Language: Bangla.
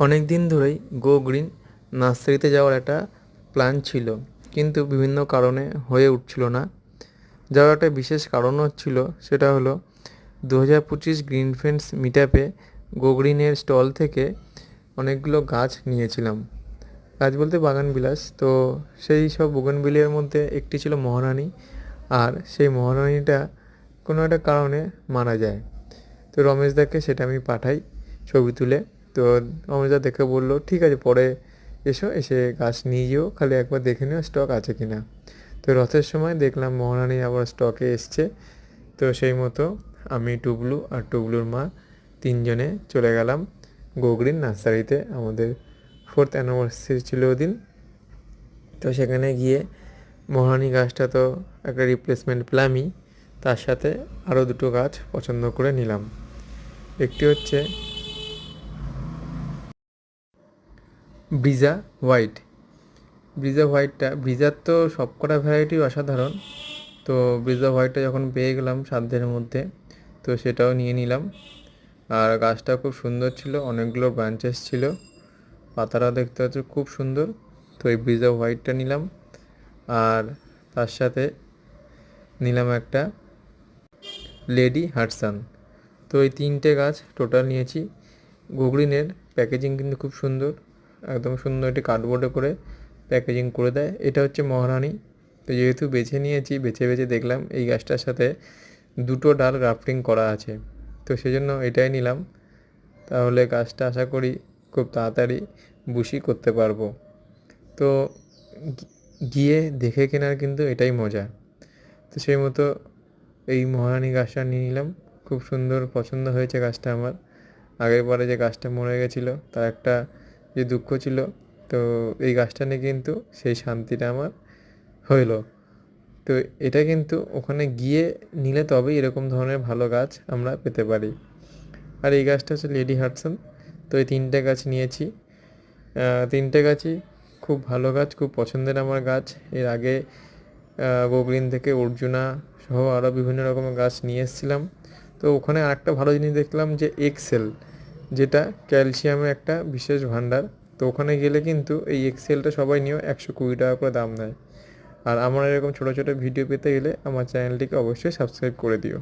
অনেক দিন ধরেই গো গ্রিন নার্সারিতে যাওয়ার একটা প্ল্যান ছিল, কিন্তু বিভিন্ন কারণে হয়ে উঠছিল না। যাওয়ার একটা বিশেষ কারণ হচ্ছিল, সেটা হলো 2025 গ্রিন ফ্রেন্ডস মিট আপে গো গ্রিনের স্টল থেকে অনেকগুলো গাছ নিয়েছিলাম। গাছ বলতে বাগানবিলাস। তো সেই সব বোগানভিলিয়ার মধ্যে একটি ছিল মহারানী, আর সেই মহারানীটা কোনো একটা কারণে মারা যায়। তো রমেশদাকে সেটা আমি পাঠাই ছবি তুলে। তো রমেশদা দেখে বললো, ঠিক আছে, পরে এসে গাছ নিয়ে যেও, খালি একবার দেখে নিও স্টক আছে কি না। তো রথের সময় দেখলাম মহারানী আবার স্টকে এসছে। তো সেই মতো আমি, টুবলু আর টুবলুর মা তিনজনে চলে গেলাম গো গ্রিন নার্সারিতে। আমাদের 4th অ্যানিভার্সারি ছিল ওদিন। তো সেখানে গিয়ে মহারানী গাছটা তো একটা রিপ্লেসমেন্ট পেলামই, তার সাথে আরও দুটো গাছ পছন্দ করে নিলাম। একটি হচ্ছে ব্রিজা হোয়াইট। ব্রিজা হোয়াইটটা, ব্রিজার তো সবকটা ভ্যারাইটি অসাধারণ। তো ব্রিজা হোয়াইটটা যখন পেয়ে গেলাম সাধ্যের মধ্যে, তো সেটাও নিয়ে নিলাম। আর গাছটা খুব সুন্দর ছিল, অনেকগুলো ব্রাঞ্চেস ছিল, পাতাটাও দেখতে হচ্ছে খুব সুন্দর। তো এই ব্রিজা হোয়াইটটা নিলাম। আর তার সাথে নিলাম একটা লেডি হাটসান। তো এই তিনটে গাছ টোটাল নিয়েছি। গোগ্রিনের প্যাকেজিং কিন্তু খুব সুন্দর, একদম সুন্দর একটি কার্ডবোর্ডে করে প্যাকেজিং করে দেয়। এটা হচ্ছে মহারানী। তো যেহেতু বেছে নিয়েছি, বেছে বেছে দেখলাম এই গাছটার সাথে দুটো ডাল গ্রাফটিং করা আছে, তো সেজন্য এটাই নিলাম। তাহলে গাছটা আশা করি খুব তাড়াতাড়ি বুশি করতে পারবো। তো গিয়ে দেখে কেনার কিন্তু এটাই মজা। তো সেই মতো এই মহারানী গাছটা নিয়ে নিলাম। খুব সুন্দর পছন্দ হয়েছে গাছটা আমার। আগের বারে যে গাছটা মরে গেছিলো তার একটা যে দুঃখ ছিল, তো এই গাছটা নিয়ে কিন্তু সেই শান্তিটা আমার হইলো। তো এটা কিন্তু ওখানে গিয়ে নিলে তবেই এরকম ধরনের ভালো গাছ আমরা পেতে পারি। আর এই গাছটা হচ্ছে লেডি হাটসন। তো এই তিনটে গাছ নিয়েছি। তিনটে গাছই খুব ভালো গাছ, খুব পছন্দের আমার গাছ। এর আগে গোগ্রিন থেকে অর্জুনা সহ আরও বিভিন্ন রকমের গাছ নিয়ে এসেছিলাম। তো ওখানে আরেকটা ভালো জিনিস দেখলাম যে এক্সেল, যেটা ক্যালসিয়ামের একটা বিশেষ ভাণ্ডার। তো ওখানে গেলে কিন্তু এই এক্সেলটা সবাই নিয়েও 120 টাকা করে দাম নেয়। আর আমার এরকম ছোটো ছোটো ভিডিও পেতে গেলে আমার চ্যানেলটিকে অবশ্যই সাবস্ক্রাইব করে দিও।